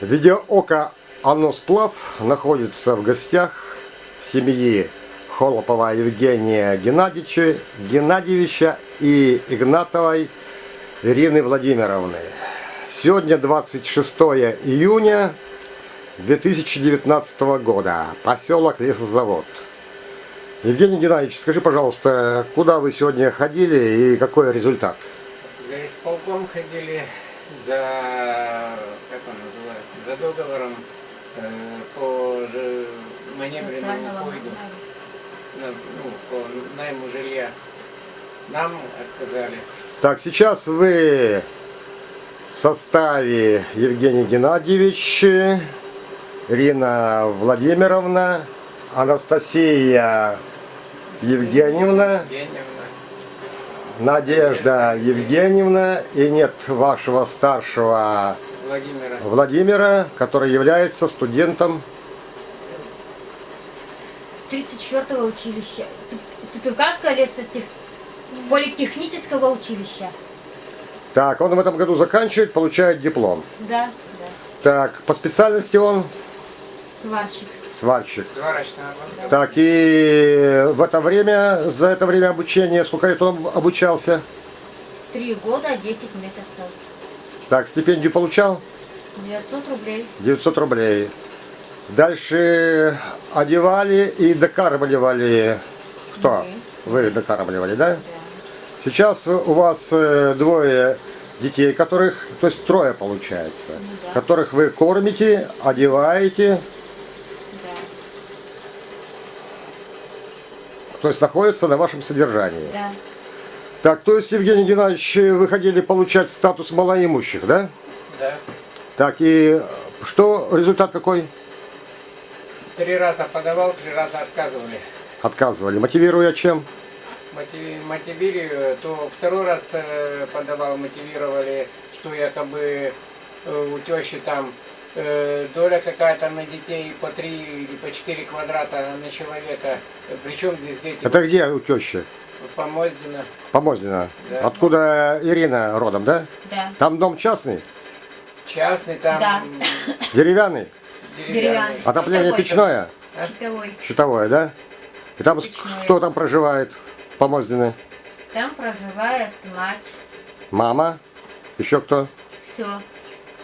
Видеоока «Аносплав» находится в гостях семьи Холопова Евгения Геннадьевича и Игнатовой Ирины Владимировны. Сегодня 26 июня 2019 года, поселок Лесозавод. Евгений Геннадьевич, скажи, пожалуйста, куда вы сегодня ходили и какой результат? За исполком ходили, как он называется, за договором по маневренному койду, по найму жилья. Нам отказали. Так, сейчас вы в составе Евгений Геннадьевич, Ирина Владимировна, Анастасия Евгеньевна, Надежда Евгеньевна, и нет вашего старшего Владимира, который является студентом 34-го училища, Цветурканского политехнического училища. Так, он в этом году заканчивает, получает диплом. Да, да. Так, по специальности он? Сварщик. Сварщик. Сварочная работа. Так, и в это время, за это время обучения, сколько лет он обучался? 3 года, 10 месяцев. Так, стипендию получал? 900 рублей. 900 рублей. Дальше одевали и докармливали. Кто? Вы докармливали, да? Да. Сейчас у вас двое детей, которых, то есть трое получается, Да. которых вы кормите, одеваете, Да. то есть находятся на вашем содержании. Да. Так, то есть, Евгений Геннадьевич, вы хотели получать статус малоимущих, да? Да. Так, и что, результат какой? 3 раза подавал, 3 раза отказывали. Отказывали. Мотивируя чем? Мотивировали, то 2 раз подавал, мотивировали, что якобы у тещи там доля какая-то на детей по 3 или по 4 квадрата на человека. Причем здесь дети? Это где у тещи? Помоздино. Помоздино. Да. Откуда Ирина родом, да? Да. Там дом частный? Частный там. Да. Деревянный? Деревянный. Отопление Щитовой. печное? Щитовой. Щитовое, да? И там Печное. кто там проживает в Помоздино? Там проживает мать. Мама? Еще кто? Все.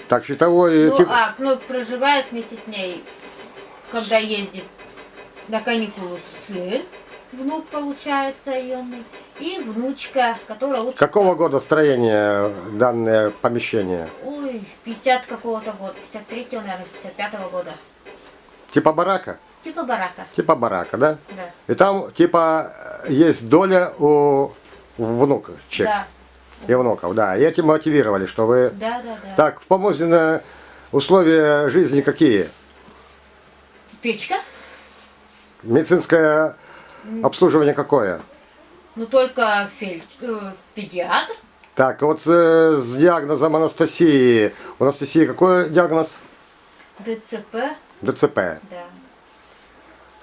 Так, щитовой... Проживает вместе с ней, когда ездит на каникулы сын, внук получается юный, и внучка, которая учится. Какого года строения данное помещение? Ой, 50 какого-то года, 53-го, наверное, 55-го года. Типа барака? Типа барака. Типа барака, да? Да. И там типа есть доля у внуков, Да. и внуков, да. И этим мотивировали, что вы... Да. Так, в Помоздино условия жизни какие? Печка? Медицинское обслуживание какое? Ну только педиатр. Так, вот с диагнозом Анастасии. У Анастасии какой диагноз? ДЦП. ДЦП. Да.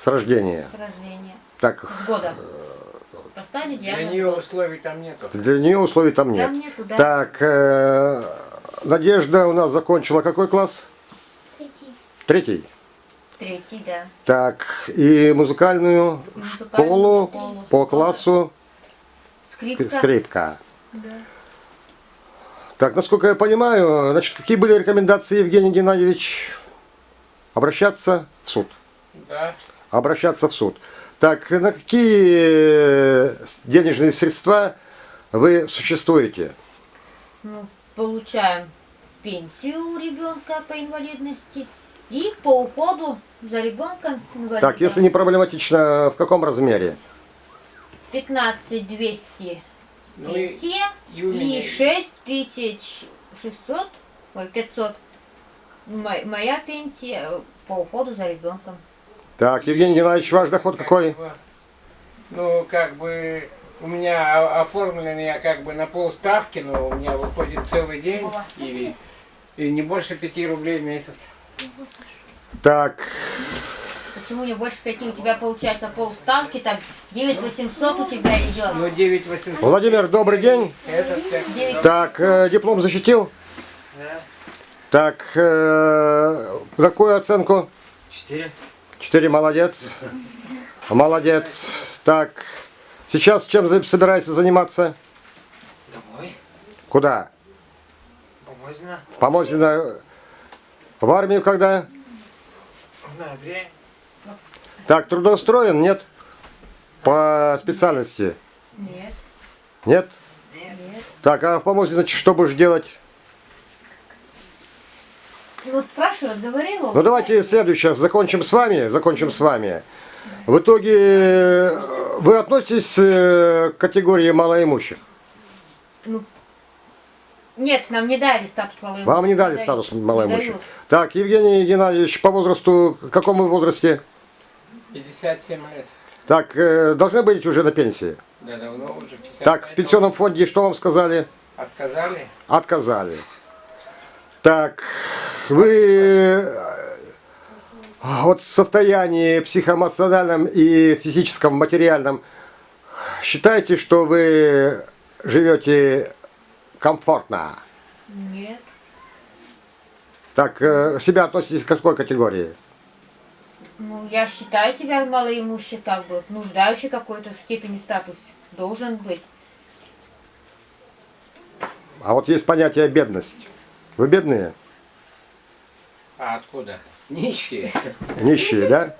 С рождения. С рождения. Так, С года. Поставили Для диагноз. нее год. условий там нету. для нее условий там нет. Там нету, да. Так, Надежда у нас закончила какой класс? 3. 3, да. Так, и музыкальную школу по классу Скрипка. скрипка. Да. Так, насколько я понимаю, значит, какие были рекомендации, Евгений Геннадьевич? Обращаться в суд. Да. Обращаться в суд. Так, на какие денежные средства вы существуете? Ну, получаем пенсию у ребенка по инвалидности и по уходу за ребенком инвалидом. Так, если не проблематично, в каком размере? 15 200 Ну пенсия и у меня и 6600, 500 моя пенсия по уходу за ребенком. Так, Евгений Геннадьевич, ваш доход какой? Ну, как бы у меня оформлен я как бы на полставки, но у меня выходит целый день и не больше 5 рублей в месяц. Так, Почему не больше 5? У тебя получается полставки, так 9800 у тебя идет. Ну, 9800. Владимир, добрый день. Этот как... 9. Так, диплом защитил? Да. Так, какую оценку? 4. 4, молодец. Молодец. Так, сейчас чем собираешься заниматься? Домой. Куда? Помоздно. Помозина. В армию когда? В ноябре. Так, трудоустроен, нет? По специальности? Нет, Нет? нет. Так, а в Помозино что будешь делать? Ну, спрашивают, говорила. Ну давайте следующее, закончим с вами. В итоге вы относитесь к категории малоимущих? Ну, нет, нам не дали статус малоимущих. Вам не дали дают. статус Не малоимущих. дают. Так, Евгений Геннадьевич, по возрасту, в каком вы возрасте? 57 лет. Так, должны быть уже на пенсии. Да, давно уже 55. Так, в пенсионном фонде что вам сказали? Отказали? Отказали. Так, вы вот в состоянии психоэмоциональном и физическом, материальном считаете, что вы живете комфортно? Нет. Так, себя относитесь к какой категории? Ну, я считаю себя малоимущей, как бы, нуждающей какой-то степени статус. Должен быть. А вот есть понятие бедность. Вы бедные? А откуда? Нищие. Нищие, да?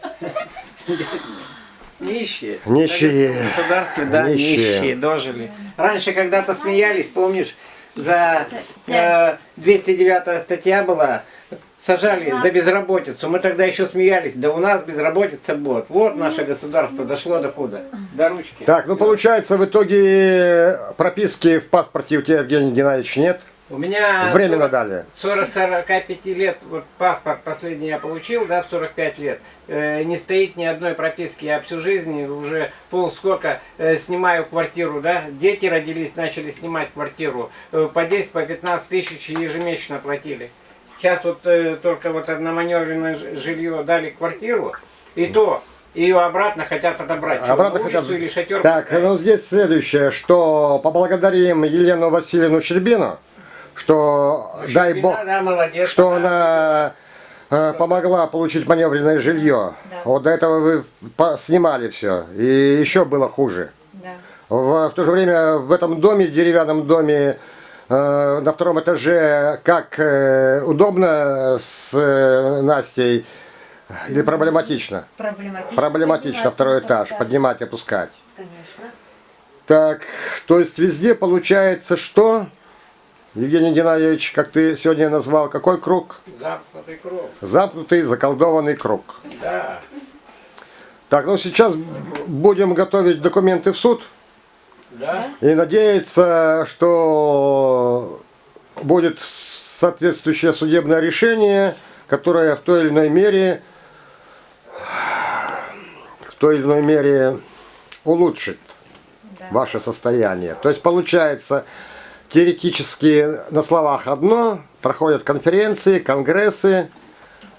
Нищие. Нищие. В государстве, да, Нищие. нищие дожили. Раньше когда-то смеялись, помнишь, за 209 статья была, сажали за безработицу. Мы тогда еще смеялись, да у нас безработица будет. Вот наше государство дошло до куда? До ручки. Так, ну получается в итоге прописки в паспорте у тебя, Евгений Геннадьевич, нет? У меня Временно дали. 45 лет, вот паспорт последний я получил, да, в 45 лет. Не стоит ни одной прописки. Я всю жизнь уже полсколько снимаю квартиру, да. Дети родились, начали снимать квартиру. По 10, по 15 тысяч ежемесячно платили. Сейчас вот только вот на маневренное жилье дали квартиру, и то ее обратно хотят отобрать. Что, Обратно на улицу хотят. или шатер Так, поставить? ну здесь следующее, что поблагодарим Елену Васильевну Щербину, что, дай Щербина, бог, да, молодец, что она- она помогла получить маневренное жилье. Да. Вот до этого вы снимали все, и еще было хуже. Да. В то же время в этом доме, деревянном доме, на втором этаже, как удобно с Настей или проблематично? Проблематично. Проблематично второй этаж, поднимать, опускать. Конечно. Так, то есть везде получается что? Евгений Геннадьевич, как ты сегодня назвал, какой круг? Замкнутый круг. Замкнутый, заколдованный круг. Да. Так, ну сейчас будем готовить документы в суд Да. и надеяться, что будет соответствующее судебное решение, которое в той или иной мере улучшит Да. ваше состояние. То есть получается, теоретически на словах одно, проходят конференции, конгрессы,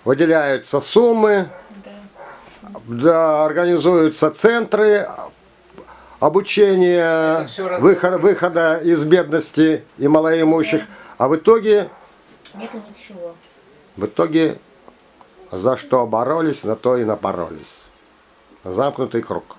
выделяются суммы, да, организуются центры обучения, всё выхода из бедности и малоимущих, а в итоге Нету ничего. за что боролись, на то и напоролись. Замкнутый круг.